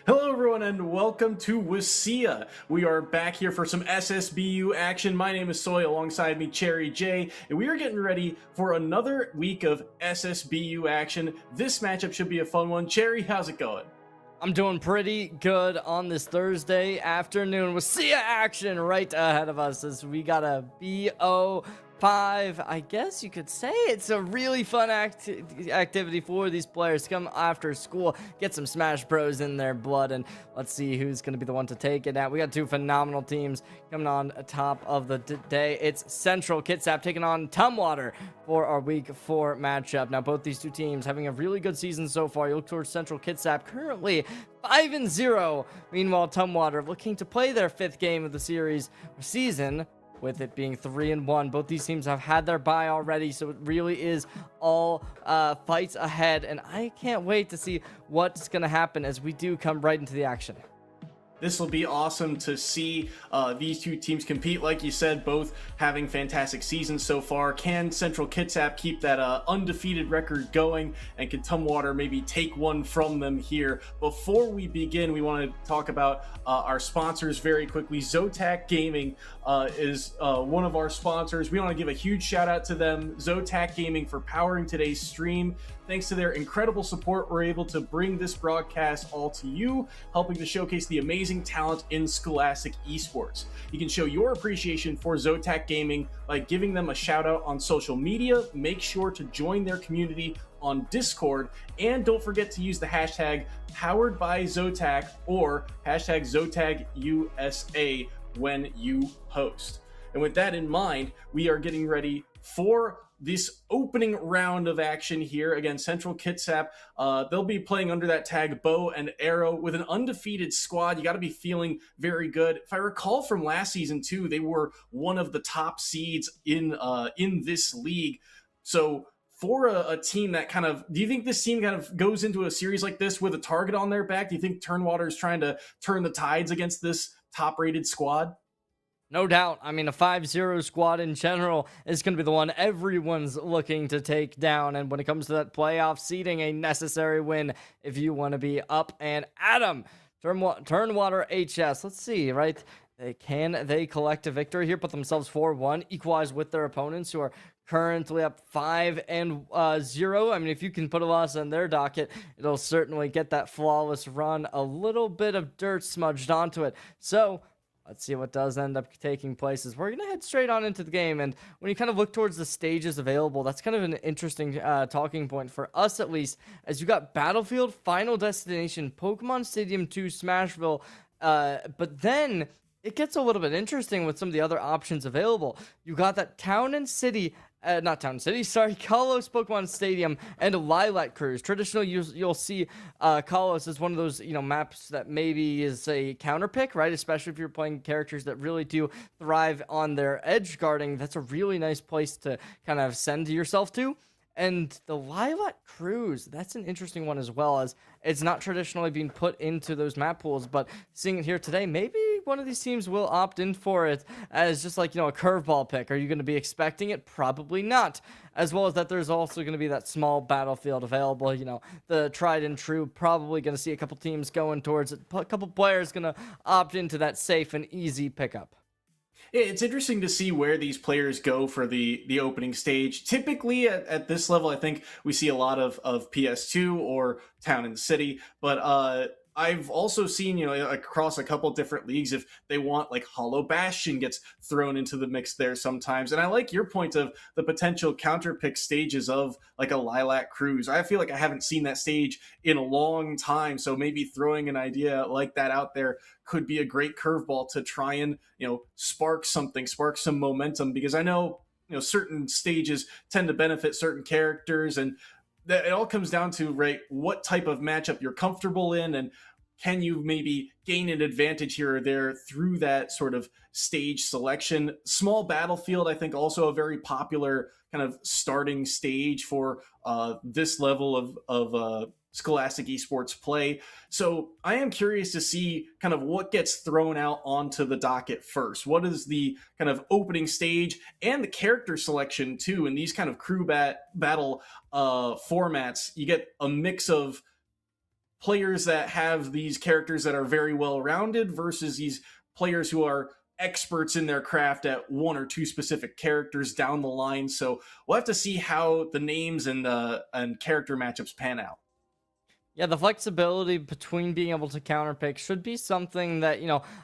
Hello, everyone, and welcome to WSSEA. We are back here for some SSBU action. My name is Soy, alongside me, Cherry J, and we are getting ready for another week of SSBU action. This matchup should be a fun one. Cherry, how's it going? I'm doing pretty good on this Thursday afternoon with SEA action right ahead of us as we got a BO5. I guess you could say it's a really fun activity for these players to come after school, get some Smash Bros in their blood, and let's see who's going to be the one to take it out. We got two phenomenal teams coming on top of the day. It's Central Kitsap taking on Tumwater for our Week 4 matchup. Now, both these two teams having a really good season so far. You look towards Central Kitsap, currently 5-0. Meanwhile, Tumwater looking to play their 5th game of the season, with it being 3-1. Both these teams have had their bye already, so it really is all fights ahead, and I can't wait to see what's going to happen as we do come right into the action. This will be awesome to see these two teams compete. Like you said, both having fantastic seasons so far. Can Central Kitsap keep that undefeated record going? And can Tumwater maybe take one from them here? Before we begin, we want to talk about our sponsors very quickly. Zotac Gaming is one of our sponsors. We want to give a huge shout out to them, Zotac Gaming, for powering today's stream. Thanks to their incredible support, we're able to bring this broadcast all to you, helping to showcase the amazing talent in scholastic esports. You can show your appreciation for Zotac Gaming by giving them a shout out on social media. Make sure to join their community on Discord, and don't forget to use the hashtag powered by Zotac or hashtag ZotagUSA when you post. And with that in mind, we are getting ready for this opening round of action here against Central Kitsap. They'll be playing under that tag bow and arrow with an undefeated squad. You got to be feeling very good. If I recall from last season too, they were one of the top seeds in this league. So for a team that kind of, do you think this team kind of goes into a series like this with a target on their back? Do you think Turnwater is trying to turn the tides against this top-rated squad? No doubt. I mean, a 5-0 squad in general is going to be the one everyone's looking to take down. And when it comes to that playoff seeding, a necessary win if you want to be up and at 'em. Turnwater HS. Let's see, right? Can they collect a victory here? Put themselves 4-1, equalize with their opponents who are currently up 5-0. I mean, if you can put a loss on their docket, it'll certainly get that flawless run a little bit of dirt smudged onto it. So let's see what does end up taking place. We're going to head straight on into the game. And when you kind of look towards the stages available, that's kind of an interesting talking point for us, at least, as you got Battlefield, Final Destination, Pokemon Stadium 2, Smashville. But then it gets a little bit interesting with some of the other options available. You got that Town and City. Not Town City, sorry, Kalos Pokemon Stadium and Lilac Cruise. Traditionally, you'll see Kalos as one of those, maps that maybe is a counter pick, right? Especially if you're playing characters that really do thrive on their edge guarding. That's a really nice place to kind of send yourself to. And the Lilac Cruise, that's an interesting one as well, as it's not traditionally being put into those map pools, but seeing it here today, maybe one of these teams will opt in for it as just like, a curveball pick. Are you going to be expecting it? Probably not. As well as that there's also going to be that small battlefield available, the tried and true, probably going to see a couple teams going towards it, a couple players going to opt into that safe and easy pickup. It's interesting to see where these players go for the opening stage. Typically at this level, I think we see a lot of PS2 or Town and City, but I've also seen, across a couple different leagues, if they want, like, Hollow Bastion gets thrown into the mix there sometimes. And I like your point of the potential counter pick stages of, like, a Lilac Cruise. I feel like I haven't seen that stage in a long time, so maybe throwing an idea like that out there could be a great curveball to try and, spark some momentum, because I know, certain stages tend to benefit certain characters, and that it all comes down to, right, what type of matchup you're comfortable in, and can you maybe gain an advantage here or there through that sort of stage selection. Small battlefield, I think, also a very popular kind of starting stage for this level of scholastic esports play. So I am curious to see kind of what gets thrown out onto the docket first. What is the kind of opening stage and the character selection too? In these kind of crew battle formats, you get a mix of players that have these characters that are very well rounded versus these players who are experts in their craft at one or two specific characters down the line. So we'll have to see how the names and character matchups pan out. Yeah, the flexibility between being able to counterpick should be something that,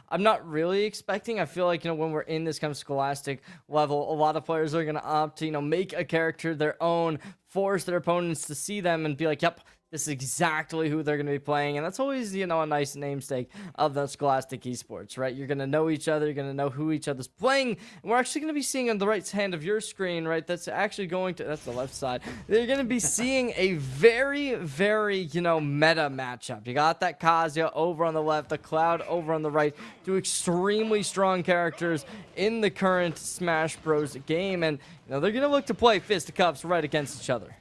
I'm not really expecting. I feel like, when we're in this kind of scholastic level, a lot of players are going to opt to, make a character their own, force their opponents to see them and be like, yep, this is exactly who they're going to be playing. And that's always, a nice namesake of the scholastic esports, right? You're going to know each other. You're going to know who each other's playing. And we're actually going to be seeing on the right hand of your screen, right? That's actually that's the left side. They're going to be seeing a very, very, meta matchup. You got that Kazuya over on the left, the Cloud over on the right. Two extremely strong characters in the current Smash Bros. Game. And, they're going to look to play fisticuffs right against each other.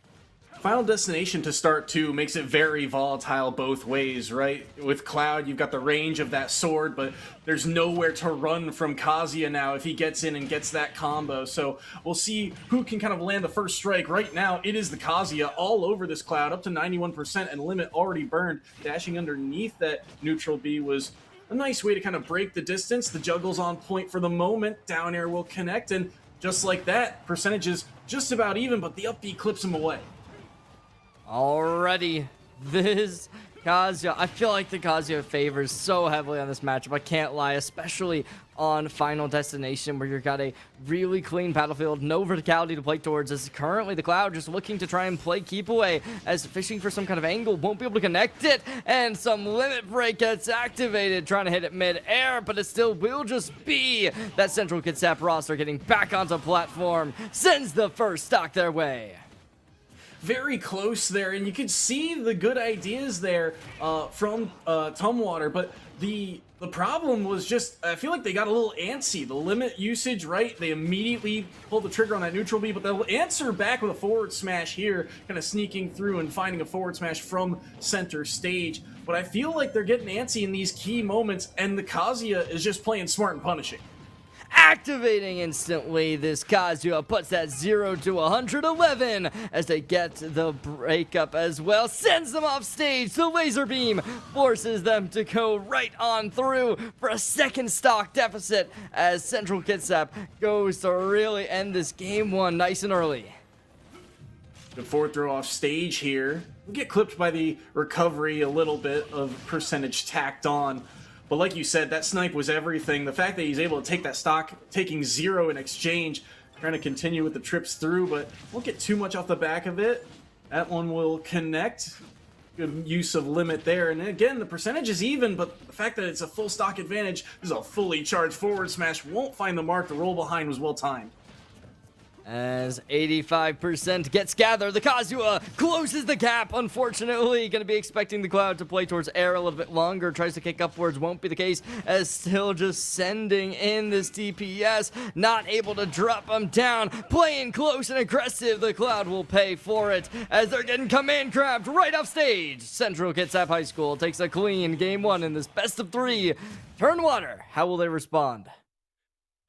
Final Destination to start 2 makes it very volatile both ways, right? With Cloud, you've got the range of that sword, but there's nowhere to run from Kazuya now if he gets in and gets that combo. So we'll see who can kind of land the first strike. Right now, it is the Kazuya all over this Cloud, up to 91% and limit already burned. Dashing underneath that neutral B was a nice way to kind of break the distance. The juggle's on point for the moment. Down air will connect, and just like that, percentage is just about even, but the up B clips him away. Alrighty, this Kazuya, I feel like the Kazuya favors so heavily on this matchup, I can't lie, especially on Final Destination where you've got a really clean battlefield, no verticality to play towards, as currently the Cloud just looking to try and play keep away, as fishing for some kind of angle, won't be able to connect it, and some limit break gets activated, trying to hit it mid-air, but it still will just be that Central Kitsap roster getting back onto platform, sends the first stock their way. Very close there, and you could see the good ideas there from Tumwater, but the problem was just, I feel like they got a little antsy. The limit usage, right? They immediately pulled the trigger on that neutral B, but they'll answer back with a forward smash here, kind of sneaking through and finding a forward smash from center stage. But I feel like they're getting antsy in these key moments, and the Kazuya is just playing smart and punishing. Activating instantly, this Kazuya puts that 0 to 111 as they get the breakup as well. Sends them off stage. The laser beam forces them to go right on through for a second stock deficit as Central Kitsap goes to really end this game one nice and early. The fourth throw off stage here. We'll get clipped by the recovery, a little bit of percentage tacked on. But like you said, that snipe was everything. The fact that he's able to take that stock, taking 0 in exchange, trying to continue with the trips through, but won't get too much off the back of it. That one will connect. Good use of limit there. And again, the percentage is even, but the fact that it's a full stock advantage, this is a fully charged forward smash, won't find the mark. The roll behind was well timed. As 85% gets gathered, the Kazuya closes the gap. Unfortunately, going to be expecting the Cloud to play towards air a little bit longer. Tries to kick upwards, won't be the case, as still just sending in this DPS. Not able to drop him down. Playing close and aggressive, the Cloud will pay for it as they're getting command grabbed right off stage. Central Kitsap High School takes a clean game one in this best of 3. Tumwater, how will they respond?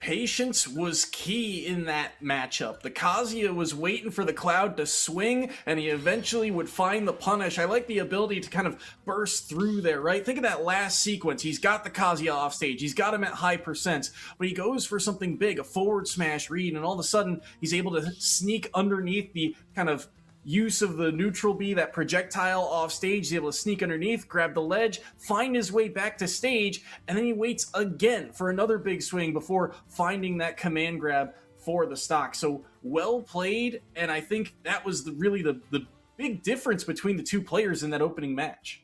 Patience was key in that matchup. The Kazuya was waiting for the Cloud to swing, and he eventually would find the punish. I like the ability to kind of burst through there, right? Think of that last sequence. He's got the Kazuya off stage. He's got him at high percents, but he goes for something big, a forward smash read, and all of a sudden, he's able to sneak underneath the kind of use of the neutral B, that projectile off stage. He's able to sneak underneath, grab the ledge, find his way back to stage, and then he waits again for another big swing before finding that command grab for the stock. So well played, and I think that was really the big difference between the two players in that opening match.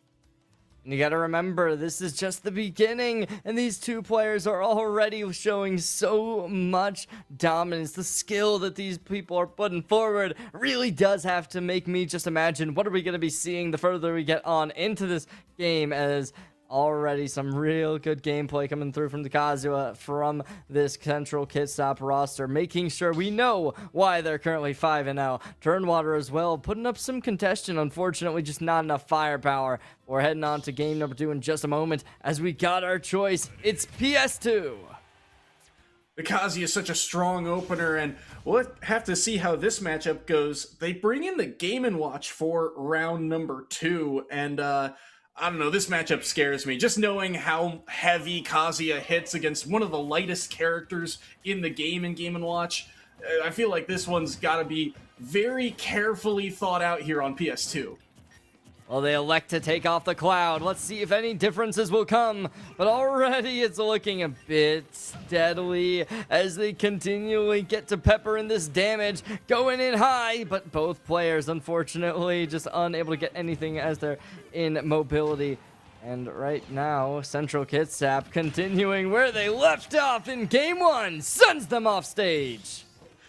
And you gotta remember, this is just the beginning, and these two players are already showing so much dominance. The skill that these people are putting forward really does have to make me just imagine what are we gonna be seeing the further we get on into this game, as already some real good gameplay coming through from the Kazuya from this Central Kitsap roster, making sure we know why they're currently 5-0. Tumwater as well, putting up some contention, unfortunately just not enough firepower. We're heading on to game number 2 in just a moment as we got our choice. It's PS2. The Kazuya is such a strong opener, and we'll have to see how this matchup goes. They bring in the Game & Watch for round number 2, and I don't know, this matchup scares me. Just knowing how heavy Kazuya hits against one of the lightest characters in the game in Game & Watch, I feel like this one's got to be very carefully thought out here on PS2. Well, they elect to take off the Cloud. Let's see if any differences will come. But already it's looking a bit steadily as they continually get to pepper in this damage. Going in high, but both players, unfortunately, just unable to get anything as they're in mobility. And right now, Central Kitsap continuing where they left off in Game 1, sends them off stage.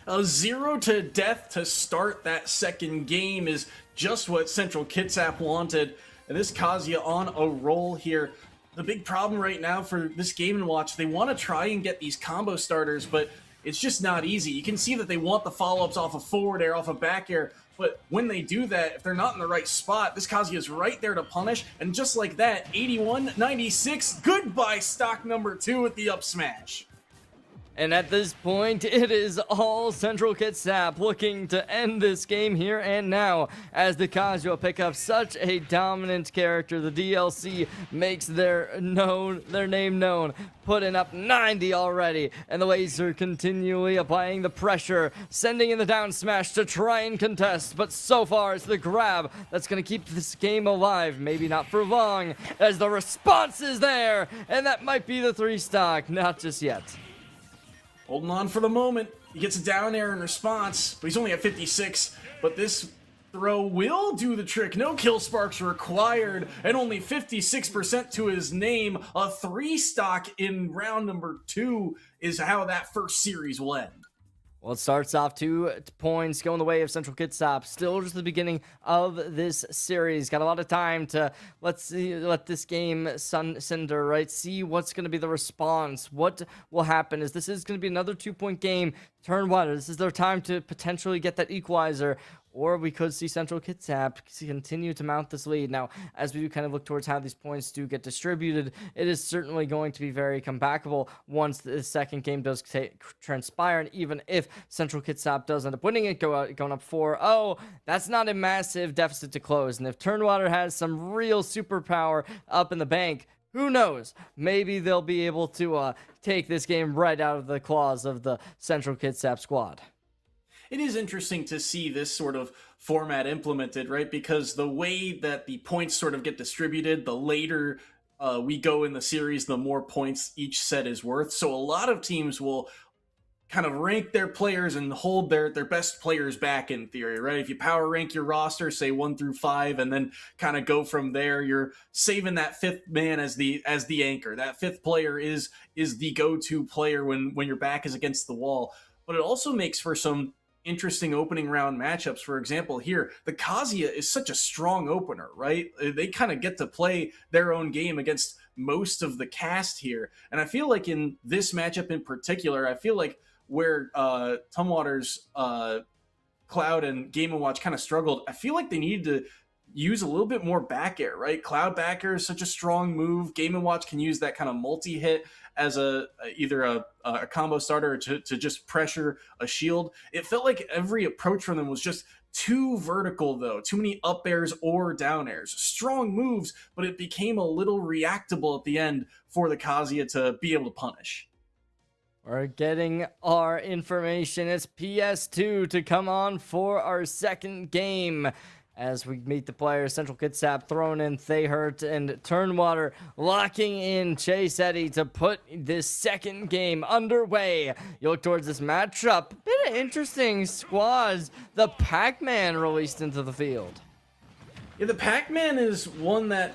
A 0 to death to start that second game is just what Central Kitsap wanted. And this Kazuya on a roll here. The big problem right now for this Game & Watch, they want to try and get these combo starters, but it's just not easy. You can see that they want the follow-ups off of forward air, off of back air, but when they do that, if they're not in the right spot, this Kazuya is right there to punish, and just like that, 81-96, goodbye stock number 2 with the up smash. And at this point, it is all Central Kitsap looking to end this game here and now as the Kazuya pick up such a dominant character. The DLC makes their name known, putting up 90 already, and the Laser continually applying the pressure, sending in the down smash to try and contest, but so far it's the grab that's going to keep this game alive. Maybe not for long, as the response is there, and that might be the 3 stock, not just yet. Holding on for the moment. He gets a down air in response, but he's only at 56. But this throw will do the trick. No kill sparks required, and only 56% to his name. A 3 stock in round number 2 is how that first series will end. Well, it starts off 2 points going the way of Central Kitsap. Still just the beginning of this series. Got a lot of time to let this game cinder, right? See what's going to be the response. What will happen is this is going to be another 2-point game. Tumwater, this is their time to potentially get that equalizer. Or we could see Central Kitsap continue to mount this lead. Now, as we do kind of look towards how these points do get distributed, it is certainly going to be very comebackable once the second game does transpire. And even if Central Kitsap does end up winning it, going up 4-0, that's not a massive deficit to close. And if Tumwater has some real superpower up in the bank, who knows? Maybe they'll be able to take this game right out of the claws of the Central Kitsap squad. It is interesting to see this sort of format implemented, right? Because the way that the points sort of get distributed, the later we go in the series, the more points each set is worth. So a lot of teams will kind of rank their players and hold their best players back in theory, right? If you power rank your roster, say 1 through 5, and then kind of go from there, you're saving that 5th man as the anchor. That 5th player is the go-to player when your back is against the wall. But it also makes for some interesting opening round matchups. For example, here, the Kazuya is such a strong opener, right? They kind of get to play their own game against most of the cast here. And I feel like in this matchup in particular, I feel like where Tumwater's Cloud and Game & Watch kind of struggled, I feel like they needed to use a little bit more back air, right? Cloud back air is such a strong move. Game & Watch can use that kind of multi-hit as either a combo starter or to just pressure a shield. It felt like every approach from them was just too vertical, though. Too many up airs or down airs. Strong moves, but it became a little reactable at the end for the Kazuya to be able to punish. We're getting our information. It's PS2 to come on for our second game. As we meet the players, Central Kitsap throwing in Thayhurt and Tumwater locking in Chase Eddy to put this second game underway. You look towards this matchup. Bit of interesting squads. The Pac-Man released into the field. Yeah, the Pac-Man is one that,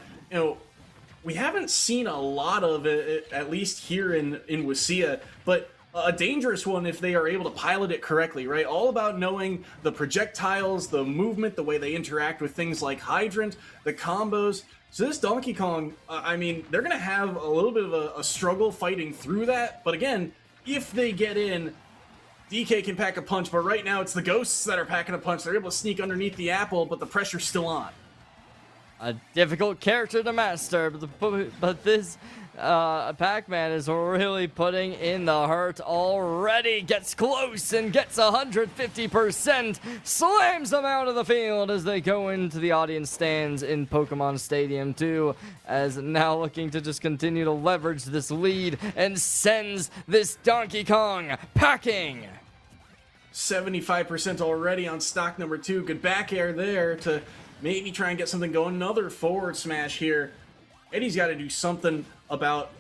we haven't seen a lot of it, at least here in WSSEA, but a dangerous one if they are able to pilot it correctly, right? All about knowing the projectiles, the movement, the way they interact with things like Hydrant, the combos. So this Donkey Kong, they're going to have a little bit of a struggle fighting through that. But again, if they get in, DK can pack a punch, but right now it's the Ghosts that are packing a punch. They're able to sneak underneath the apple, but the pressure's still on. A difficult character to master, but this Pac-Man is really putting in the hurt already. Gets close and gets 150%. Slams them out of the field as they go into the audience stands in Pokemon Stadium 2. As now looking to just continue to leverage this lead and sends this Donkey Kong packing. 75% already on stock number 2. Good back air there to maybe try and get something going. Another forward smash here. Eddie's got to do something about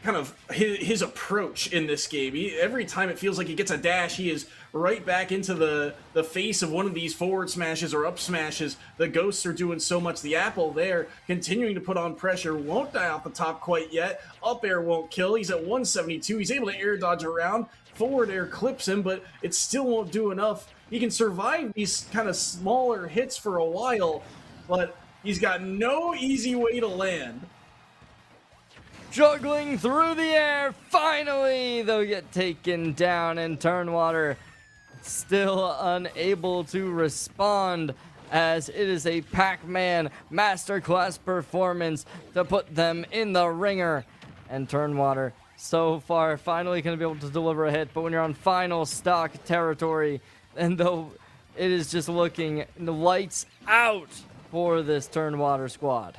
kind of his approach in this game. Every time it feels like he gets a dash, he is right back into the face of one of these forward smashes or up smashes. The ghosts are doing so much. The apple there continuing to put on pressure. Won't die off the top quite yet. Up air won't kill. He's at 172. He's able to air dodge around. Forward air clips him, but it still won't do enough. He can survive these kind of smaller hits for a while, but he's got no easy way to land. Juggling through the air, finally they'll get taken down, and Tumwater still unable to respond, as it is a Pac-Man masterclass performance to put them in the ringer. And Tumwater so far finally going to be able to deliver a hit, but when you're on final stock territory, and though it is just looking lights out for this Tumwater squad.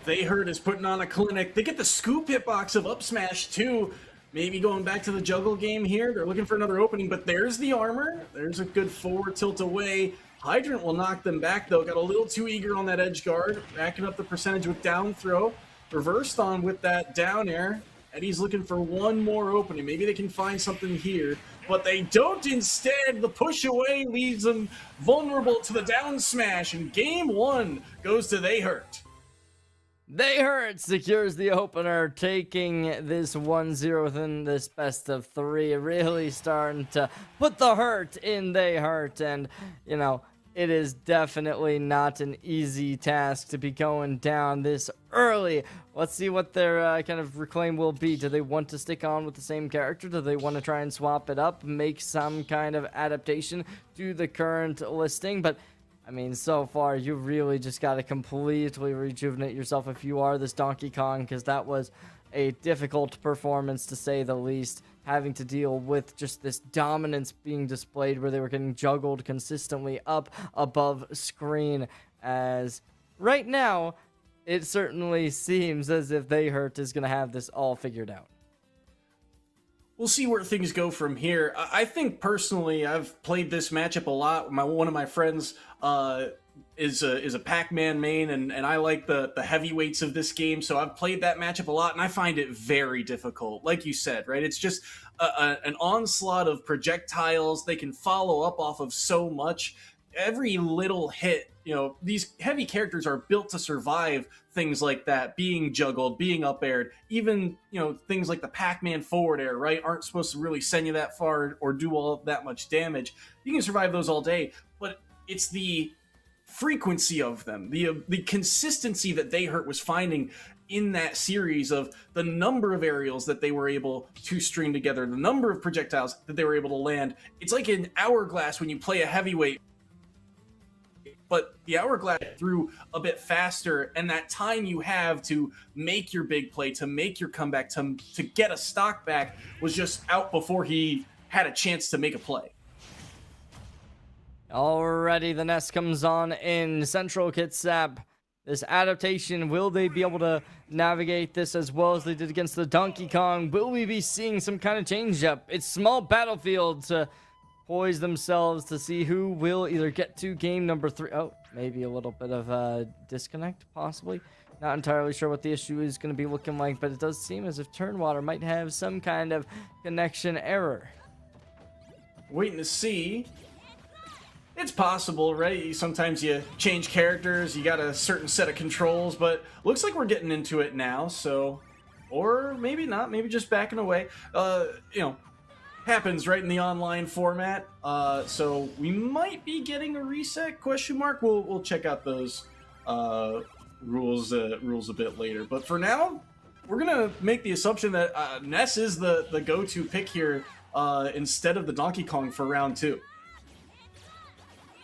They Hurt is putting on a clinic. They get the scoop hitbox of up smash too. Maybe going back to the juggle game here. They're looking for another opening, but there's the armor. There's a good forward tilt away. Hydrant will knock them back though. Got a little too eager on that edge guard. Backing up the percentage with down throw. Reversed on with that down air. Eddie's looking for one more opening. Maybe they can find something here, but they don't. Instead, the push away leaves them vulnerable to the down smash, and game 1 goes to They Hurt. They Hurt secures the opener, taking this 1-0 within this best of 3. Really starting to put the hurt in They Hurt, and, you know, it is definitely not an easy task to be going down this early. Let's see what their kind of reclaim will be. Do they want to stick on with the same character? Do they want to try and swap it up, make some kind of adaptation to the current listing? But, I mean, so far, you really just got to completely rejuvenate yourself if you are this Donkey Kong, because that was a difficult performance, to say the least, having to deal with just this dominance being displayed where they were getting juggled consistently up above screen, as right now, it certainly seems as if They Hurt is going to have this all figured out. We'll see where things go from here. I think personally, I've played this matchup a lot. One of my friends is a Pac-Man main, and I like the heavyweights of this game, so I've played that matchup a lot, and I find it very difficult. Like you said, right? It's just an onslaught of projectiles. They can follow up off of so much. Every little hit, you know, these heavy characters are built to survive things like that, being juggled, being up aired, even, you know, things like the Pac-Man forward air, right, aren't supposed to really send you that far or do all that much damage. You can survive those all day, but it's the frequency of them, the consistency that They Hurt was finding in that series, of the number of aerials that they were able to string together, the number of projectiles that they were able to land. It's like an hourglass when you play a heavyweight, but the hourglass through a bit faster, and that time you have to make your big play, to make your comeback, to get a stock back, was just out before he had a chance to make a play. Alrighty, the nest comes on in Central Kitsap. This adaptation, will they be able to navigate this as well as they did against the Donkey Kong? Will we be seeing some kind of change up? It's small battlefield to poise themselves to see who will either get to game number 3. Oh, maybe a little bit of a disconnect, possibly. Not entirely sure what the issue is going to be looking like, but it does seem as if Tumwater might have some kind of connection error. Waiting to see. It's possible, right? Sometimes you change characters, you got a certain set of controls, but looks like we're getting into it now, so... Or maybe not, maybe just backing away. You know, happens right in the online format, so we might be getting a reset, question mark. We'll check out those rules a bit later, but for now we're gonna make the assumption that Ness is the go-to pick here instead of the Donkey Kong for round 2.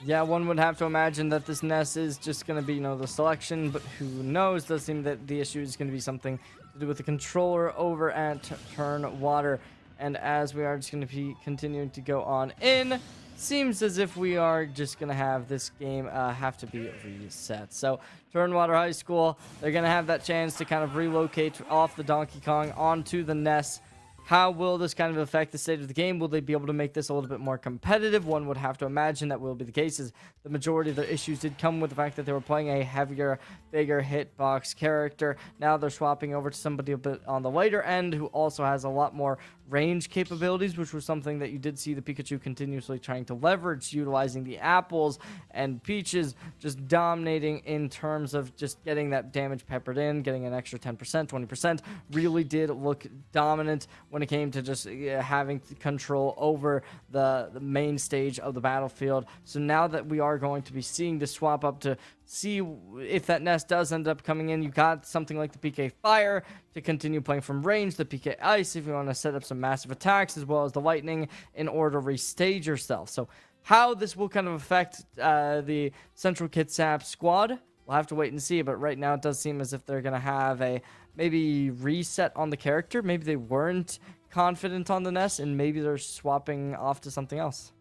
Yeah, one would have to imagine that this Ness is just going to be, the selection, but who knows? Does seem that the issue is going to be something to do with the controller over at Tumwater. And as we are just going to be continuing to go on in, seems as if we are just going to have this game have to be reset. So Tumwater High School, they're going to have that chance to kind of relocate off the Donkey Kong onto the Ness. How will this kind of affect the state of the game? Will they be able to make this a little bit more competitive? One would have to imagine that will be the case, as the majority of their issues did come with the fact that they were playing a heavier, bigger hitbox character. Now they're swapping over to somebody a bit on the lighter end who also has a lot more range capabilities, which was something that you did see the Pikachu continuously trying to leverage, utilizing the apples and Peaches just dominating in terms of just getting that damage peppered in, getting an extra 10%, 20%. Really did look dominant when it came to just having control over the main stage of the battlefield. So now that we are going to be seeing the swap up to see if that Nest does end up coming in, you got something like the PK Fire to continue playing from range, the PK Ice if you want to set up some massive attacks, as well as the Lightning in order to restage yourself. So how this will kind of affect the Central Kitsap squad, we'll have to wait and see, but right now it does seem as if they're going to have a maybe reset on the character. Maybe they weren't confident on the Nest, and maybe they're swapping off to something else.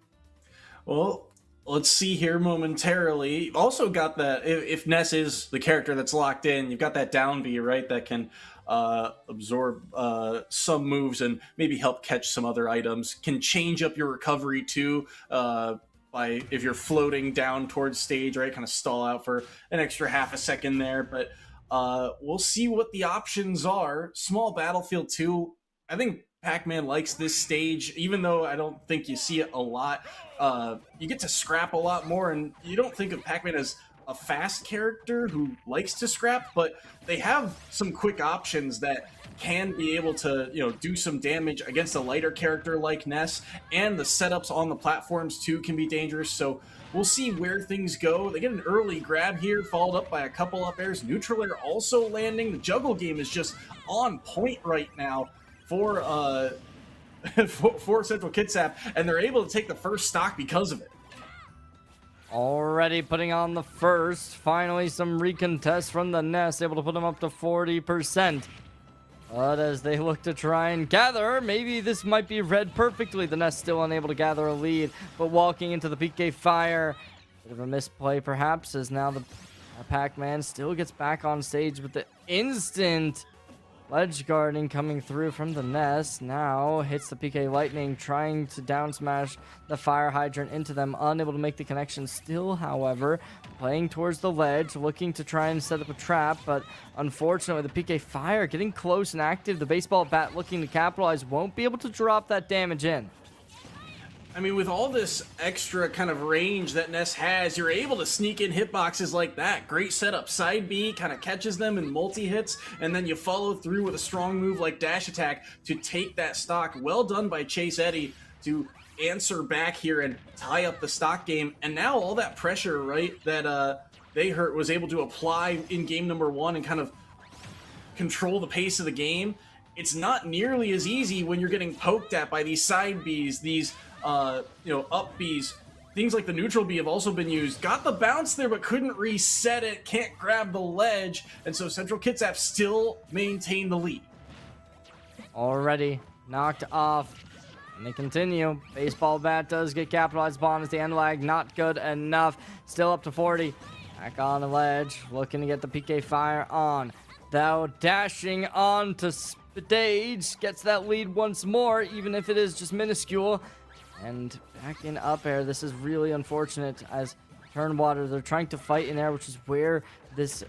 Well, let's see here momentarily. You've also got that, if Ness is the character that's locked in, you've got that down B, right, that can absorb some moves and maybe help catch some other items. Can change up your recovery too, by if you're floating down towards stage, right, kind of stall out for an extra half a second there. But we'll see what the options are. Small Battlefield 2, I think Pac-Man likes this stage, even though I don't think you see it a lot. You get to scrap a lot more, and you don't think of Pac-Man as a fast character who likes to scrap, but they have some quick options that can be able to, do some damage against a lighter character like Ness, and the setups on the platforms too can be dangerous. So we'll see where things go. They get an early grab here, followed up by a couple up airs. Neutral air also landing. The juggle game is just on point right now for for Central Kitsap, and they're able to take the first stock because of it. Already putting on the first. Finally, some recontest from the Nest, able to put them up to 40%. But as they look to try and gather, maybe this might be read perfectly. The Nest still unable to gather a lead, but walking into the PK Fire. Bit of a misplay, perhaps, as now the Pac-Man still gets back on stage with the instant ledge guarding coming through from the Nest. Now hits the PK Lightning, trying to down smash the fire hydrant into them, unable to make the connection. Still, however, playing towards the ledge, looking to try and set up a trap, but unfortunately the PK Fire getting close and active. The baseball bat looking to capitalize, won't be able to drop that damage in. I mean, with all this extra kind of range that Ness has, you're able to sneak in hitboxes like that. Great setup. Side B kind of catches them in multi-hits, and then you follow through with a strong move like dash attack to take that stock. Well done by Chase Eddy to answer back here and tie up the stock game. And now all that pressure, right, that They was able to apply in game number 1 and kind of control the pace of the game. It's not nearly as easy when you're getting poked at by these side Bs, these up Bs. Things like the neutral B have also been used. Got the bounce there, but couldn't reset it. Can't grab the ledge. And so Central Kitsap still maintain the lead. Already knocked off. And they continue. Baseball bat does get capitalized upon as the end lag. Not good enough. Still up to 40. Back on the ledge. Looking to get the PK Fire on. Thou dashing on to stage. Gets that lead once more, even if it is just minuscule. And back in up air. This is really unfortunate as Tumwater, they're trying to fight in air, which is where this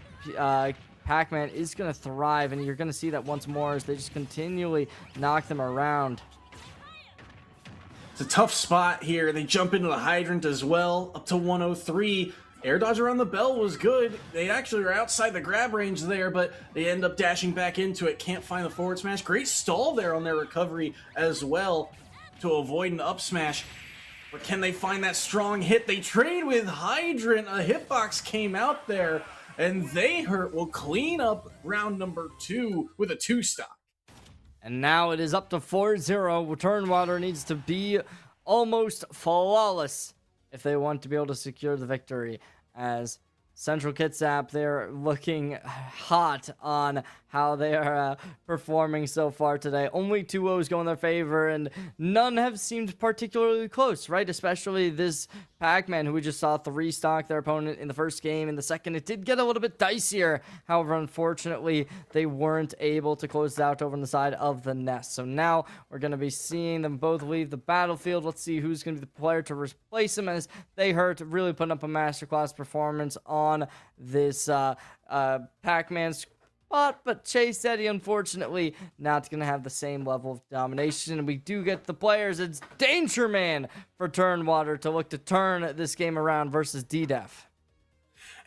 Pac-Man is going to thrive. And you're going to see that once more as they just continually knock them around. It's a tough spot here. They jump into the hydrant as well, up to 103. Air dodge around the bell was good. They actually were outside the grab range there, but they end up dashing back into it. Can't find the forward smash. Great stall there on their recovery as well to avoid an up smash. But can they find that strong hit? They trade with Hydrant. A hitbox came out there, and they will clean up round number 2 with a 2 stock. And now it is up to 4-0. Tumwater needs to be almost flawless if they want to be able to secure the victory, as Central Kitsap, they're looking hot on how they are performing so far today. Only 2 O's go in their favor, and none have seemed particularly close, right? Especially this Pac-Man, who we just saw 3-stock their opponent in the first game. In the second, it did get a little bit dicier. However, unfortunately, they weren't able to close it out over on the side of the nest. So now we're going to be seeing them both leave the battlefield. Let's see who's going to be the player to replace them, as they hurt, really putting up a masterclass performance on this Pac-Man spot. But Chase Eddy, unfortunately, not going to have the same level of domination. And we do get the players. It's Danger Man for Tumwater to look to turn this game around versus D-Def.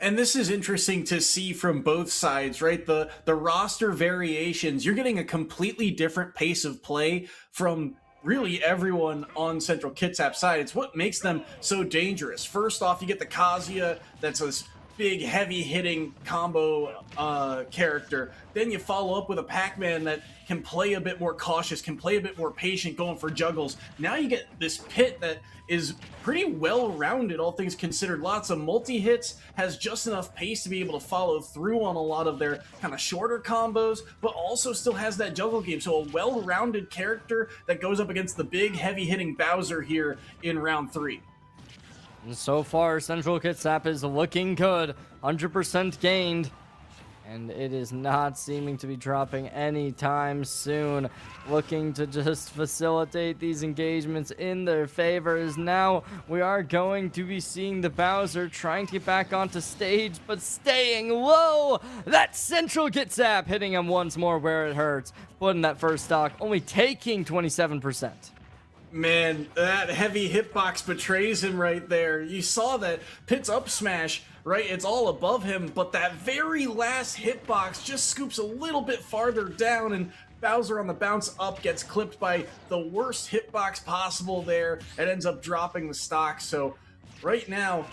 And this is interesting to see from both sides, right? The roster variations, you're getting a completely different pace of play from really everyone on Central Kitsap side. It's what makes them so dangerous. First off, you get the Kazuya, that's this big, heavy-hitting combo character. Then you follow up with a Pac-Man that can play a bit more cautious, can play a bit more patient, going for juggles. Now you get this Pit that is pretty well-rounded, all things considered. Lots of multi-hits, has just enough pace to be able to follow through on a lot of their kind of shorter combos, but also still has that juggle game. So a well-rounded character that goes up against the big, heavy-hitting Bowser here in round 3. And so far, Central Kitsap is looking good. 100% gained. And it is not seeming to be dropping anytime soon. Looking to just facilitate these engagements in their favor. As now we are going to be seeing the Bowser trying to get back onto stage, but staying low. That's Central Kitsap hitting him once more where it hurts. Putting that first stock, only taking 27%. Man, that heavy hitbox betrays him right there. You saw that Pit's up smash, right? It's all above him, but that very last hitbox just scoops a little bit farther down, and Bowser on the bounce up gets clipped by the worst hitbox possible there and ends up dropping the stock. So right now,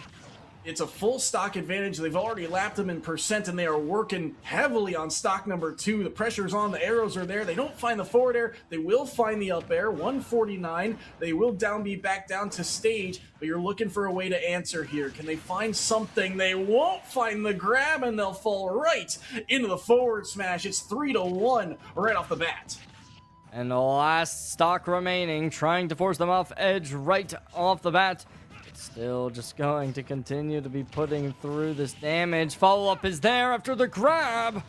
it's a full stock advantage. They've already lapped them in percent, and they are working heavily on stock number 2. The pressure's on. The arrows are there. They don't find the forward air. They will find the up air. 149. They will down B back down to stage, but you're looking for a way to answer here. Can they find something? They won't find the grab, and they'll fall right into the forward smash. It's 3-1 right off the bat. And the last stock remaining, trying to force them off edge right off the bat. Still just going to continue to be putting through this damage. Follow-up is there after the grab.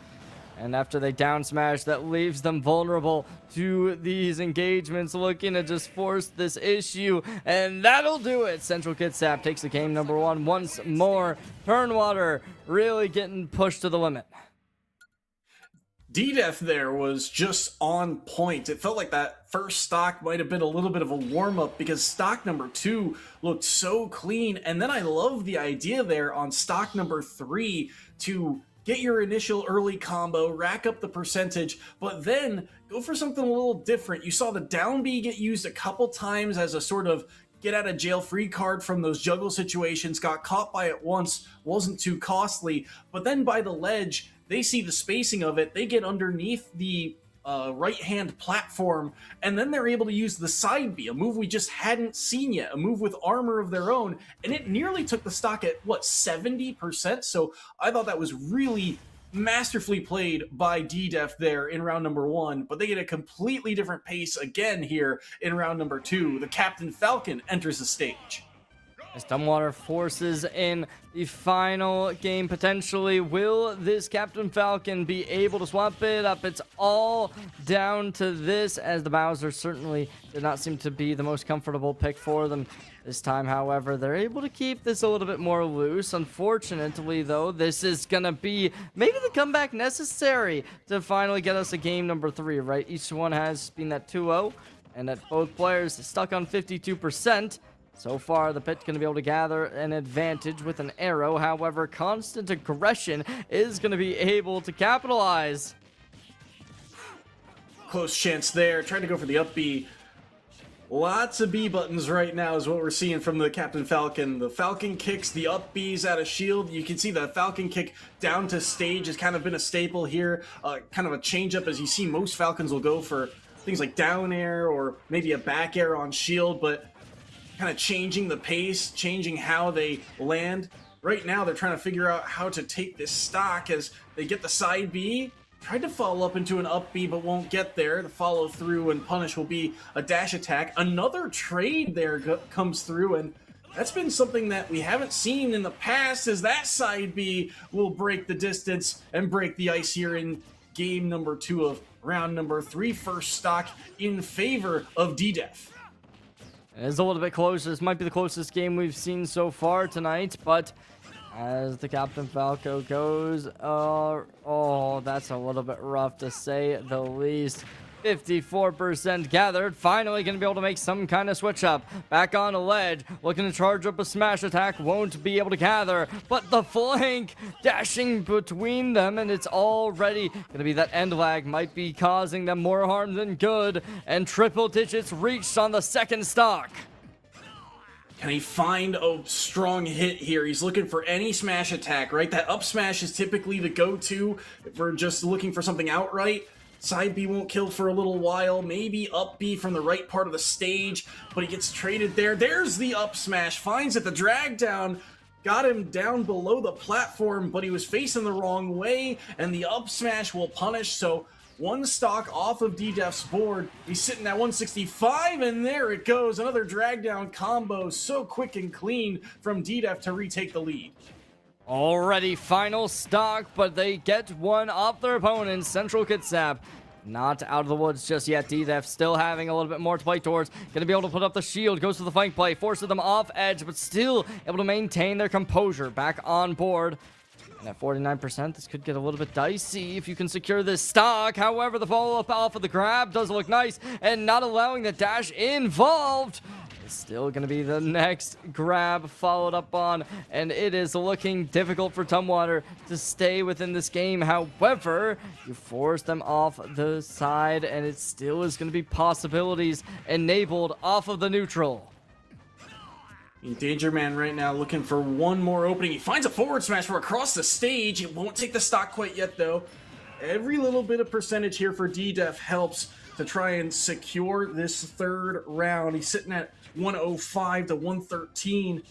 And after they down smash, that leaves them vulnerable to these engagements, looking to just force this issue. And that'll do it. Central Kitsap takes the game number 1 once more. Tumwater really getting pushed to the limit. D-Def there was just on point. It felt like that first stock might have been a little bit of a warm-up because stock number 2 looked so clean. And then I love the idea there on stock number 3 to get your initial early combo, rack up the percentage, but then go for something a little different. You saw the down B get used a couple times as a sort of get out of jail free card from those juggle situations, got caught by it once, wasn't too costly, but then by the ledge, they see the spacing of it, they get underneath the right-hand platform, and then they're able to use the side B, a move we just hadn't seen yet, a move with armor of their own, and it nearly took the stock at, what, 70%? So I thought that was really masterfully played by D-Def there in round number 1, but they get a completely different pace again here in round number 2. The Captain Falcon enters the stage. As Tumwater forces in the final game, potentially, will this Captain Falcon be able to swap it up? It's all down to this, as the Bowser certainly did not seem to be the most comfortable pick for them this time. However, they're able to keep this a little bit more loose. Unfortunately, though, this is going to be maybe the comeback necessary to finally get us a game number 3, right? Each one has been that 2-0, and that both players stuck on 52%. So far, the Pit's going to be able to gather an advantage with an arrow. However, constant aggression is going to be able to capitalize. Close chance there. Trying to go for the up B. Lots of B buttons right now is what we're seeing from the Captain Falcon. The Falcon kicks, the up B's out of shield. You can see the Falcon kick down to stage has kind of been a staple here. Kind of a change up, as you see most Falcons will go for things like down air or maybe a back air on shield, but kind of changing the pace, changing how they land. Right now, they're trying to figure out how to take this stock as they get the side B. Tried to follow up into an up B, but won't get there. The follow through and punish will be a dash attack. Another trade there comes through, and that's been something that we haven't seen in the past, as that side B will break the distance and break the ice here in game number 2 of round number 3. First stock in favor of DDEF. It's a little bit closer. This might be the closest game we've seen so far tonight, but as the Captain Falco goes, oh, that's a little bit rough to say the least. 54% gathered, finally going to be able to make some kind of switch up. Back on a ledge, looking to charge up a smash attack, won't be able to gather, but the flank dashing between them, and it's already going to be that end lag, might be causing them more harm than good, and triple digits reached on the second stock. Can he find a strong hit here? He's looking for any smash attack, right? That up smash is typically the go-to if we're just looking for something outright. Side B won't kill for a little while, maybe up B from the right part of the stage, but he gets traded there. There's the up smash, finds it, the drag down, got him down below the platform, but he was facing the wrong way, and the up smash will punish, so one stock off of DDEF's board. He's sitting at 165, and there it goes. Another drag down combo, so quick and clean from DDEF to retake the lead. Already final stock, but they get one off their opponent. Central Kitsap not out of the woods just yet. DDEF still having a little bit more to play towards. Gonna be able to put up the shield, goes to the flank play, forces them off edge, but still able to maintain their composure. Back on board. And at 49%, this could get a little bit dicey if you can secure this stock. However, the follow-up off of the grab does look nice, and not allowing the dash involved. It's still going to be the next grab followed up on, and it is looking difficult for Tumwater to stay within this game. However, you force them off the side, and it still is going to be possibilities enabled off of the neutral. Danger Man right now looking for one more opening. He finds a forward smash from across the stage. It won't take the stock quite yet, though. Every little bit of percentage here for DDEF helps to try and secure this third round. He's sitting at 105 to 113.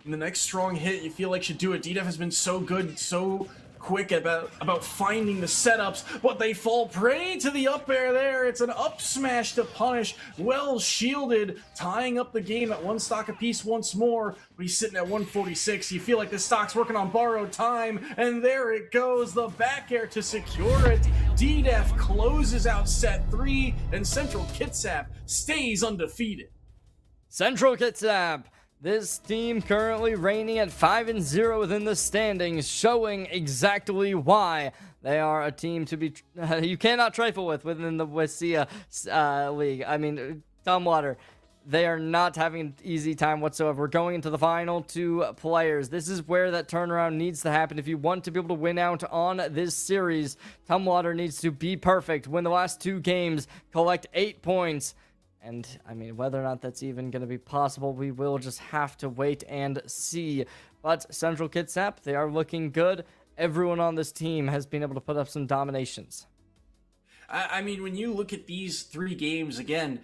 And the next strong hit you feel like should do it. DDEF has been so good, so quick about finding the setups, but they fall prey to the up air there. It's an up smash to punish. Well shielded, tying up the game at one stock apiece once more. But he's sitting at 146. You feel like the stock's working on borrowed time, and there it goes, the back air to secure it. DDEF closes out set 3, and Central Kitsap stays undefeated. Central Kitsap, this team currently reigning at 5-0 within the standings, showing exactly why they are a team to be you cannot trifle with within the WSSEA league. I mean, Tumwater, they are not having an easy time whatsoever. We're going into the final 2 players. This is where that turnaround needs to happen. If you want to be able to win out on this series, Tumwater needs to be perfect, win the last 2 games, collect 8 points. And, I mean, whether or not that's even going to be possible, we will just have to wait and see. But Central Kitsap, they are looking good. Everyone on this team has been able to put up some dominations. I mean, when you look at these 3 games, again,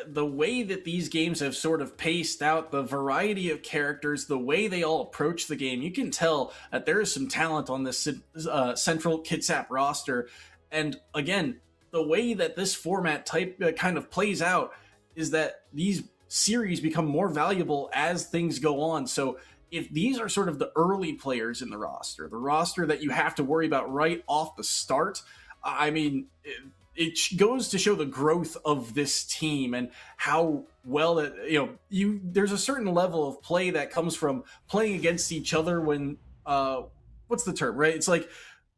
the way that these games have sort of paced out, the variety of characters, the way they all approach the game, you can tell that there is some talent on this Central Kitsap roster. And, again, the way that this format kind of plays out is that these series become more valuable as things go on. So if these are sort of the early players in the roster that you have to worry about right off the start, I mean, it goes to show the growth of this team and how well that, there's a certain level of play that comes from playing against each other when, what's the term, right? It's like,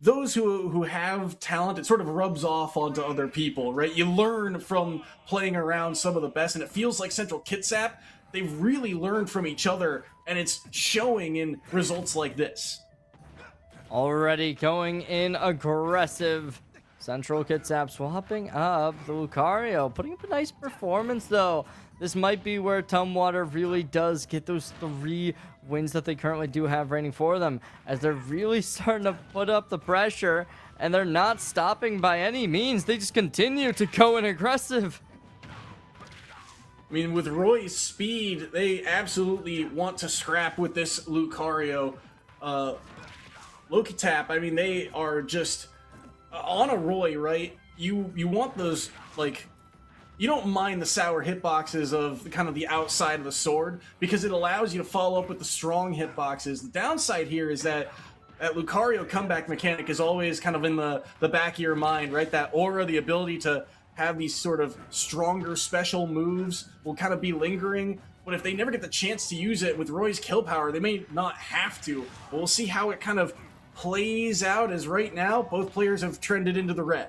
those who have talent, it sort of rubs off onto other people, right? You learn from playing around some of the best, and it feels like Central Kitsap, they've really learned from each other, and it's showing in results like this. Already going in aggressive. Central Kitsap swapping up the Lucario, putting up a nice performance, though. This might be where Tumwater really does get those 3 wins that they currently do have reigning for them, as they're really starting to put up the pressure, and they're not stopping by any means. They just continue to go in aggressive. I mean, with Roy's speed, they absolutely want to scrap with this Lucario. Lokitap, I mean, they are just on a Roy, right? You want those, like, you don't mind the sour hitboxes of kind of the outside of the sword because it allows you to follow up with the strong hitboxes. The downside here is that Lucario comeback mechanic is always kind of in the back of your mind, right? That aura, the ability to have these sort of stronger special moves will kind of be lingering. But if they never get the chance to use it with Roy's kill power, they may not have to. But we'll see how it kind of plays out, as right now both players have trended into the red.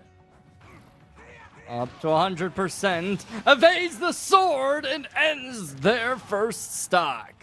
Up to 100%, evades the sword and ends their first stock.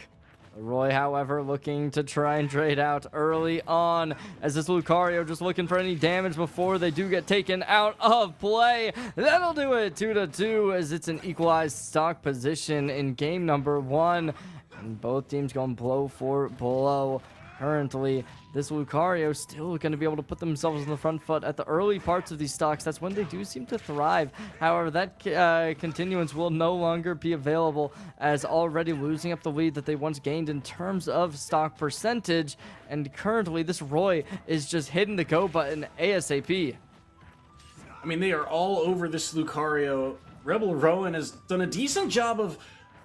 Roy, however, looking to try and trade out early on, as this Lucario just looking for any damage before they do get taken out of play. That'll do it, 2-2, as it's an equalized stock position in game number 1. And both teams going blow for blow. Currently, this Lucario still going to be able to put themselves in the front foot at the early parts of these stocks. That's when they do seem to thrive. However, that continuance will no longer be available, as already losing up the lead that they once gained in terms of stock percentage. And currently, this Roy is just hitting the go button ASAP. I mean, they are all over this Lucario. Rebel Rowan has done a decent job of...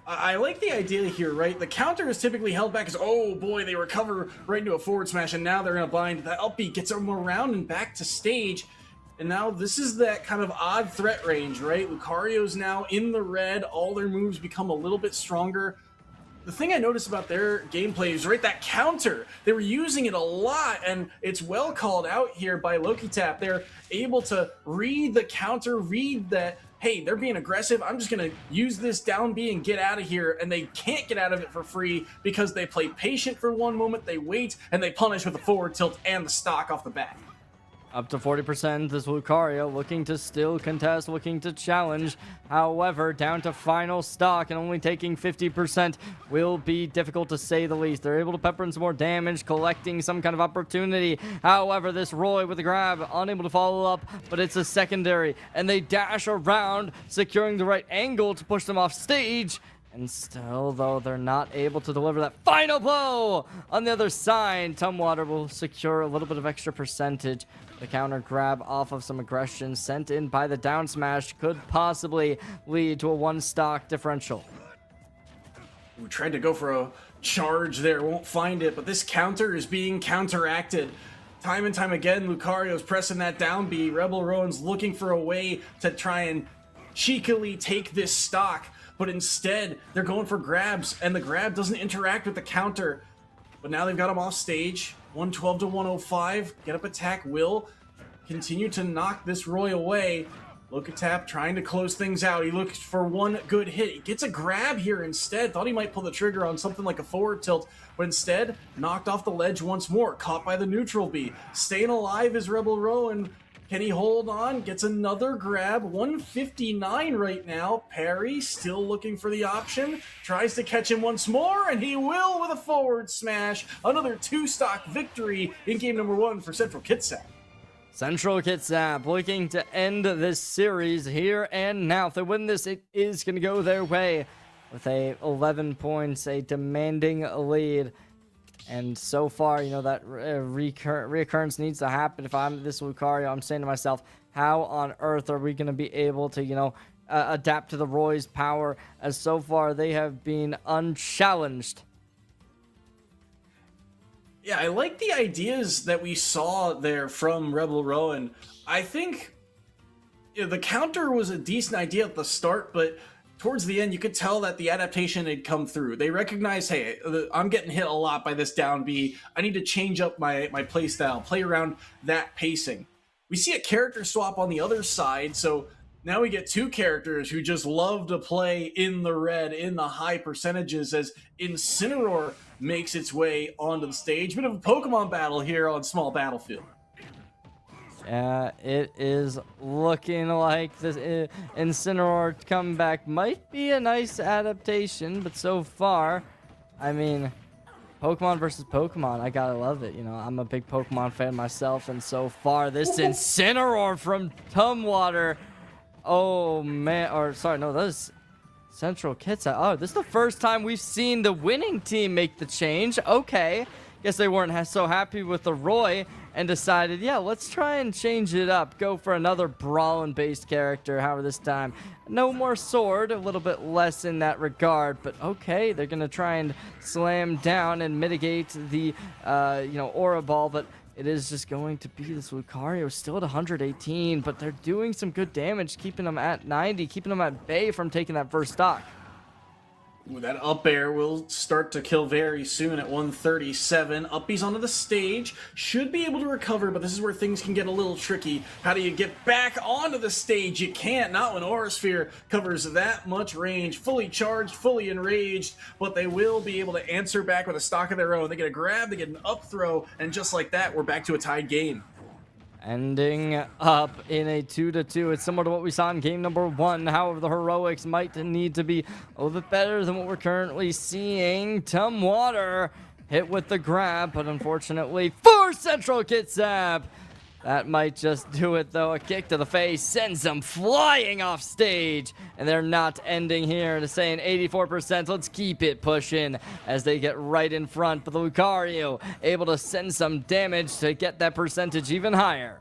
I like the idea here, right? The counter is typically held back as, oh boy, they recover right into a forward smash, and now they're in a bind. The up B gets them around and back to stage, and now this is that kind of odd threat range, right? Lucario's now in the red, all their moves become a little bit stronger. The thing I noticed about their gameplay is, right, that counter. They were using it a lot, and it's well called out here by Lokitap. They're able to read the counter, read that, hey, they're being aggressive, I'm just going to use this down B and get out of here, and they can't get out of it for free because they play patient for one moment, they wait, and they punish with a forward tilt and the stock off the bat. Up to 40%, this Lucario looking to still contest, looking to challenge. However, down to final stock and only taking 50% will be difficult to say the least. They're able to pepper in some more damage, collecting some kind of opportunity. However, this Roy with the grab, unable to follow up, but it's a secondary. And they dash around, securing the right angle to push them off stage. And still, though, they're not able to deliver that final blow. On the other side, Tumwater will secure a little bit of extra percentage. The counter grab off of some aggression sent in by the down smash could possibly lead to a one stock differential. We tried to go for a charge there, won't find it, but this counter is being counteracted. Time and time again, Lucario's pressing that down B. Rebel Rowan's looking for a way to try and cheekily take this stock, but instead they're going for grabs, and the grab doesn't interact with the counter. But now they've got him off stage. 112 to 105. Get up attack will continue to knock this Roy away. Lokitap trying to close things out. He looks for one good hit. He gets a grab here instead. Thought he might pull the trigger on something like a forward tilt, but instead knocked off the ledge once more. Caught by the neutral B. Staying alive is Rebel Rowan. Can he hold on? Gets another grab. 159 right now. Parry still looking for the option. Tries to catch him once more, and he will with a forward smash. Another two-stock victory in game number 1 for Central Kitsap. Central Kitsap looking to end this series here and now. If they win this, it is going to go their way with a 11 points, a demanding lead. And so far, you know, that reoccurrence needs to happen. If I'm this Lucario, I'm saying to myself, how on earth are we going to be able to, you know, adapt to the Roy's power? As so far, they have been unchallenged. Yeah, I like the ideas that we saw there from Rebel Rowan. I think the counter was a decent idea at the start, but towards the end, you could tell that the adaptation had come through. They recognized, hey, I'm getting hit a lot by this down B. I need to change up my play style, play around that pacing. We see a character swap on the other side, so now we get two characters who just love to play in the red, in the high percentages, as Incineroar makes its way onto the stage. Bit of a Pokemon battle here on Small Battlefield. It is looking like this Incineroar comeback might be a nice adaptation, but so far, I mean, Pokemon versus Pokemon, I gotta love it. You know, I'm a big Pokemon fan myself, and so far, this Incineroar from Tumwater, oh man, or sorry, no, that is Central Kitsap. Oh, this is the first time we've seen the winning team make the change. Okay. Guess they weren't so happy with the Roy and decided, yeah, let's try and change it up. Go for another brawling-based character. However, this time, no more sword. A little bit less in that regard. But okay, they're going to try and slam down and mitigate the, aura ball. But it is just going to be this Lucario still at 118. But they're doing some good damage, keeping them at 90, keeping them at bay from taking that first stock. Ooh, that up air will start to kill very soon at 137. Uppy's onto the stage. Should be able to recover, but this is where things can get a little tricky. How do you get back onto the stage? You can't, not when Aura Sphere covers that much range. Fully charged, fully enraged, but they will be able to answer back with a stock of their own. They get a grab, they get an up throw, and just like that, we're back to a tied game. Ending up in a 2-2. It's similar to what we saw in game number 1. However, the heroics might need to be a little bit better than what we're currently seeing. Tumwater hit with the grab, but unfortunately for Central Kitsap, that might just do it, though. A kick to the face sends them flying off stage. And they're not ending here to saying 84%. Let's keep it pushing as they get right in front. But the Lucario able to send some damage to get that percentage even higher.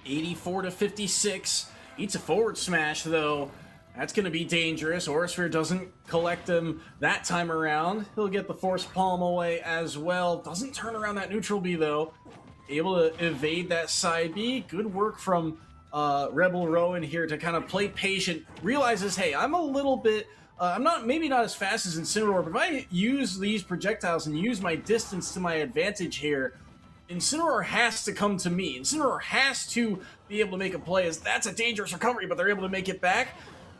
84-56. Eats a forward smash, though. That's going to be dangerous. Aura Sphere doesn't collect him that time around. He'll get the Force Palm away as well. Doesn't turn around that neutral B, though. Able to evade that side B. Good work from Rebel Rowan here to kind of play patient. Realizes, hey, I'm a little bit... I'm maybe not as fast as Incineroar, but if I use these projectiles and use my distance to my advantage here, Incineroar has to come to me. Incineroar has to be able to make a play, as that's a dangerous recovery, but they're able to make it back.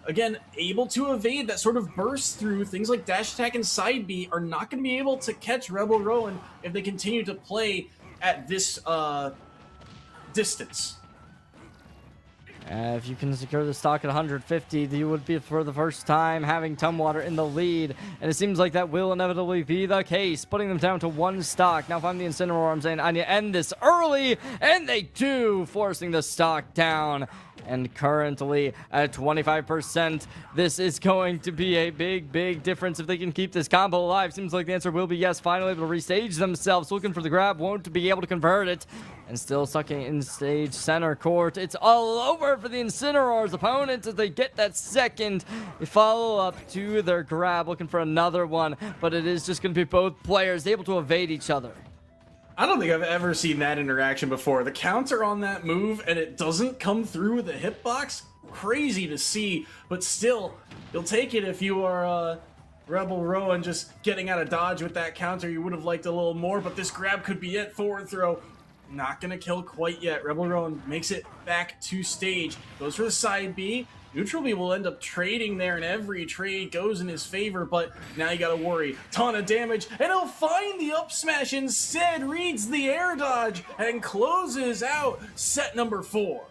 Again, able to evade that sort of burst through. Things like dash attack and side B are not going to be able to catch Rebel Rowan if they continue to play at this distance. If you can secure the stock at 150, you would be for the first time having Tumwater in the lead. And it seems like that will inevitably be the case, putting them down to 1 stock. Now, if I'm the Incineroar, I'm saying I need to end this early, and they do, forcing the stock down. And currently at 25%, this is going to be a big difference if they can keep this combo alive. Seems like the answer will be yes. Finally able to restage themselves. Looking for the grab. Won't be able to convert it. And still sucking in stage center court. It's all over for the Incineroar's opponent as they get that second follow-up to their grab. Looking for another one. But it is just going to be both players able to evade each other. I don't think I've ever seen that interaction before. The counter on that move, and it doesn't come through with a hitbox? Crazy to see, but still, you'll take it if you are Rebel Rowan just getting out of dodge with that counter. You would have liked a little more, but this grab could be it. Forward throw. Not going to kill quite yet. Rebel Rowan makes it back to stage. Goes for the side B. Neutral B will end up trading there, and every trade goes in his favor, but now you gotta worry. Ton of damage, and he'll find the up smash instead, reads the air dodge, and closes out set number 4.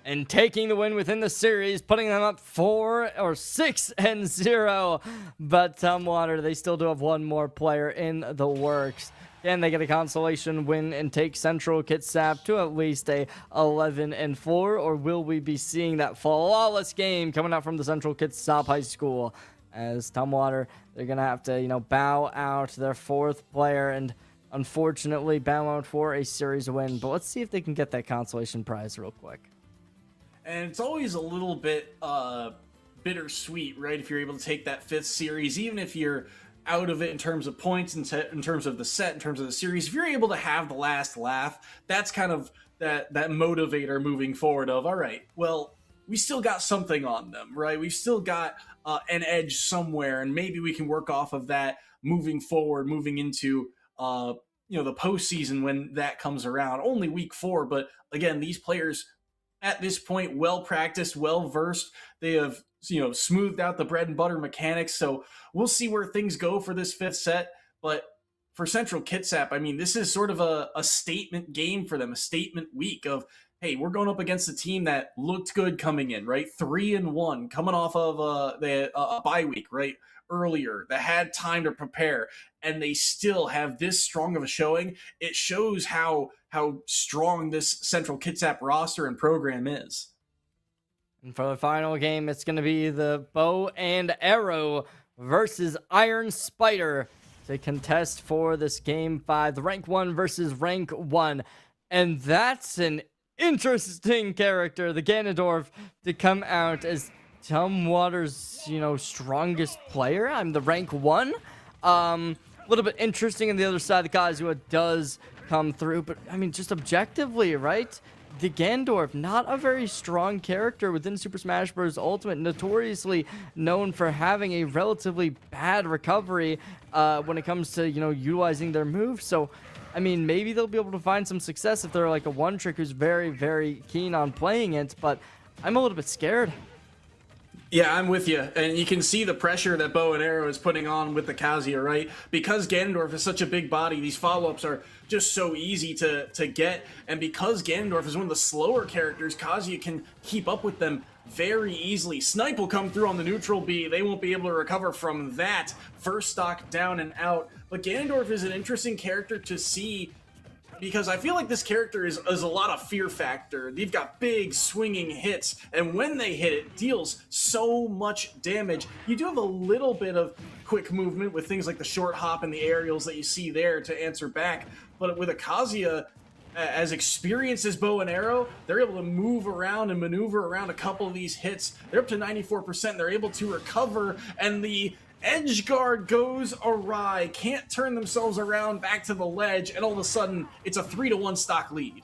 And taking the win within the series, putting them up 6-0. But Tumwater, they still do have one more player in the works. Can they get a consolation win and take Central Kitsap to at least a 11-4, or will we be seeing that flawless game coming out from the Central Kitsap High School? As Tumwater, they're gonna have to, bow out their 4th player and unfortunately bow out for a series win. But let's see if they can get that consolation prize real quick. And it's always a little bit bittersweet, right? If you're able to take that 5th series, even if you're out of it in terms of points, in terms of the set, in terms of the series, if you're able to have the last laugh, that's kind of that motivator moving forward of, all right, well, we still got something on them, right? We've still got an edge somewhere, and maybe we can work off of that moving forward, moving into the postseason when that comes around. Only week 4, but again, these players at this point, well practiced, well versed. They have smoothed out the bread and butter mechanics. So we'll see where things go for this 5th set. But for Central Kitsap, I mean, this is sort of a statement game for them, a statement week of, hey, we're going up against a team that looked good coming in, right? 3-1, coming off of a bye week, right? Earlier, that had time to prepare, and they still have this strong of a showing. It shows how strong this Central Kitsap roster and program is. And for the final game, it's going to be the Bow and Arrow versus Iron Spider to contest for this game 5, the rank 1 versus rank 1. And that's an interesting character, the Ganondorf, to come out as Tumwater's, strongest player. I'm the rank 1. A little bit interesting, and the other side, the Kazuha does come through. But, I mean, just objectively, right? The Ganondorf, not a very strong character within Super Smash Bros. Ultimate, notoriously known for having a relatively bad recovery when it comes to, utilizing their moves. So, I mean, maybe they'll be able to find some success if they're like a one-trick who's very, very keen on playing it, but I'm a little bit scared. Yeah, I'm with you. And you can see the pressure that Bow and Arrow is putting on with the Kazuya, right? Because Ganondorf is such a big body, these follow-ups are just so easy to get. And because Ganondorf is one of the slower characters, Kazuya can keep up with them very easily. Snipe will come through on the neutral B. They won't be able to recover from that. First stock down and out. But Ganondorf is an interesting character to see, because I feel like this character is a lot of fear factor. They've got big swinging hits, and when they hit it, deals so much damage. You do have a little bit of quick movement with things like the short hop and the aerials that you see there to answer back, but with a Kazuya as experienced as Bow and Arrow, they're able to move around and maneuver around a couple of these hits. They're up to 94%. They're able to recover, and the edge guard goes awry, can't turn themselves around back to the ledge, and all of a sudden, it's a 3-1 stock lead.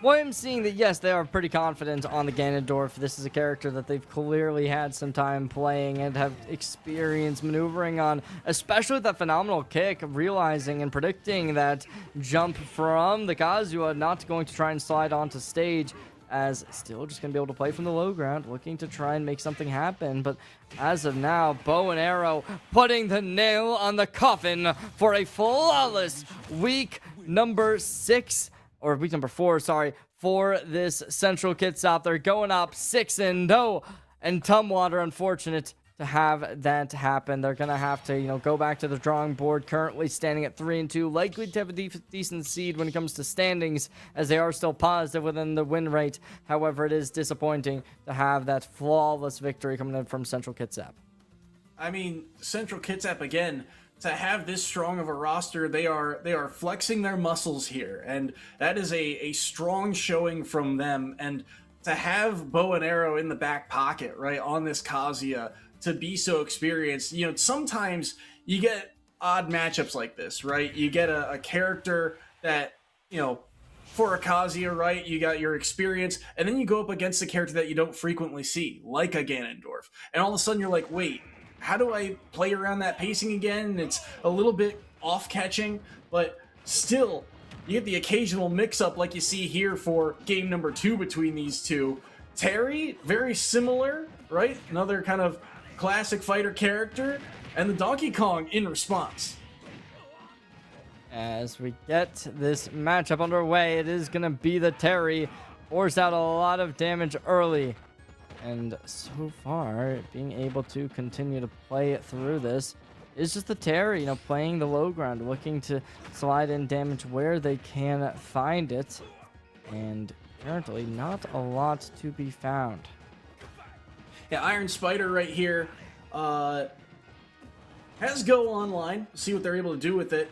Well, I'm seeing that, yes, they are pretty confident on the Ganondorf. This is a character that they've clearly had some time playing and have experience maneuvering on, especially with that phenomenal kick, realizing and predicting that jump from the Kazuha, not going to try and slide onto stage, as still just going to be able to play from the low ground, looking to try and make something happen. But as of now, Bow and Arrow putting the nail on the coffin for a flawless week number 6, or week number 4, sorry, for this Central Kitsap. They're going up 6-0, and Tumwater, unfortunate to have that happen. They're going to have to, go back to the drawing board, currently standing at 3-2, likely to have a decent seed when it comes to standings, as they are still positive within the win rate. However, it is disappointing to have that flawless victory coming in from Central Kitsap. I mean, Central Kitsap, again, to have this strong of a roster, they are flexing their muscles here, and that is a strong showing from them. And to have Bow and Arrow in the back pocket, right, on this Kazuya, to be so experienced, sometimes you get odd matchups like this, right? You get a character that, for a Kazuya, right, you got your experience, and then you go up against a character that you don't frequently see, like a Ganondorf, and all of a sudden you're like, wait, how do I play around that pacing again? And it's a little bit off-catching, but still, you get the occasional mix-up like you see here for game number 2 between these two. Terry, very similar, right? Another kind of classic fighter character, and the Donkey Kong in response. As we get this matchup underway, it is going to be the Terry. Pours out a lot of damage early, and so far, being able to continue to play it through this is just the Terry, playing the low ground, looking to slide in damage where they can find it, and currently not a lot to be found. Yeah, Iron Spider right here has Go online. See what they're able to do with it.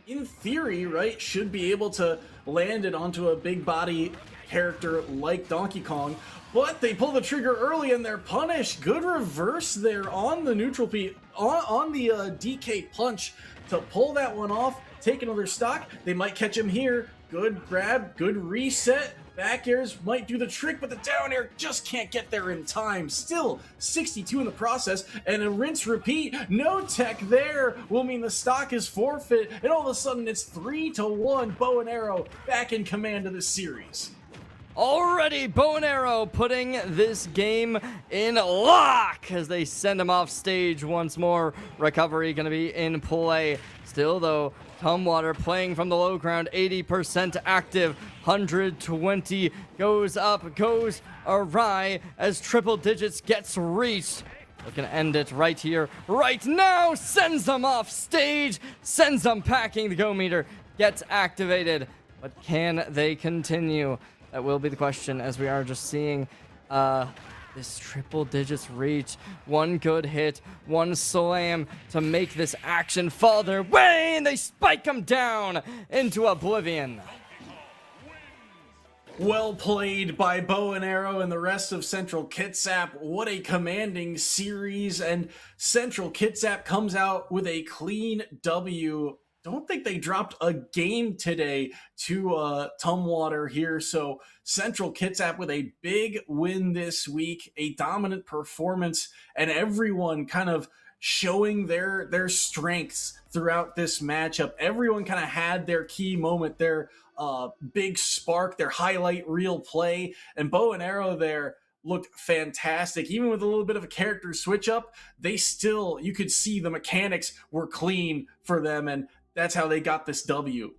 In theory, right, should be able to land it onto a big body character like Donkey Kong, but they pull the trigger early and they're punished. Good reverse there on the neutral P, on the DK punch to pull that one off, take another stock. They might catch him here. Good grab, good reset. Back airs might do the trick, but the down air just can't get there in time. Still 62 in the process, and a rinse repeat. No tech there will mean the stock is forfeit, and all of a sudden it's 3-1. Bow and Arrow back in command of this series. Already, Bow and Arrow putting this game in lock as they send him off stage once more. Recovery going to be in play. Still, though, Tumwater playing from the low ground, 80% active, 120 goes up, goes awry as triple digits gets reached. Looking to end it right here, right now, sends them off stage, sends them packing. The go meter gets activated, but can they continue? That will be the question, as we are just seeing this triple digits reach. One good hit, one slam to make this action fall their way, and they spike him down into oblivion. Well played by Bow and Arrow and the rest of Central Kitsap. What a commanding series, and Central Kitsap comes out with a clean W. Don't think they dropped a game today to Tumwater here. So Central Kitsap with a big win this week, a dominant performance, and everyone kind of showing their strengths throughout this matchup. Everyone kind of had their key moment, their big spark, their highlight reel play, and Bow and Arrow there looked fantastic. Even with a little bit of a character switch up, they still, you could see the mechanics were clean for them, and that's how they got this W.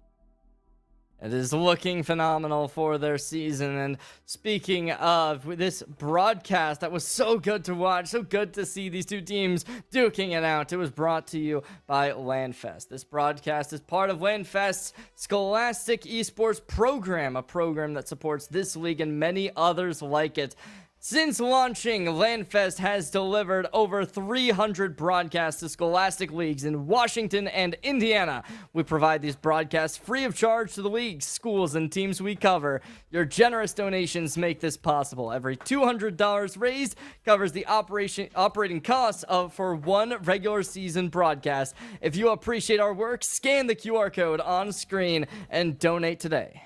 It is looking phenomenal for their season. And speaking of this broadcast that was so good to watch, so good to see these two teams duking it out, it was brought to you by LANFest. This broadcast is part of LANFest's Scholastic Esports program, a program that supports this league and many others like it. Since launching, LANFest has delivered over 300 broadcasts to scholastic leagues in Washington and Indiana. We provide these broadcasts free of charge to the leagues, schools, and teams we cover. Your generous donations make this possible. Every $200 raised covers the operating costs for one regular season broadcast. If you appreciate our work, scan the QR code on screen and donate today.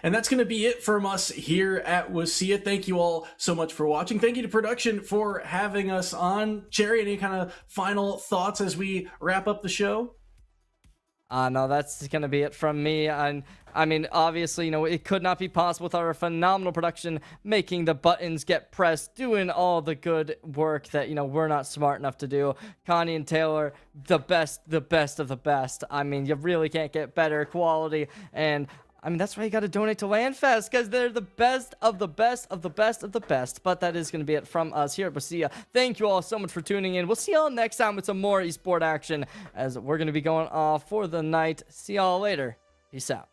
And that's going to be it from us here at WSSEA. Thank you all so much for watching. Thank you to production for having us on. Cherry, any kind of final thoughts as we wrap up the show? No, that's going to be it from me. And I mean, obviously, it could not be possible without our phenomenal production, making the buttons get pressed, doing all the good work that, we're not smart enough to do. Connie and Taylor, the best of the best. I mean, you really can't get better quality. And that's why you got to donate to LANFest, because they're the best of the best of the best of the best. But that is going to be it from us here at WSSEA. Thank you all so much for tuning in. We'll see y'all next time with some more esport action, as we're going to be going off for the night. See y'all later. Peace out.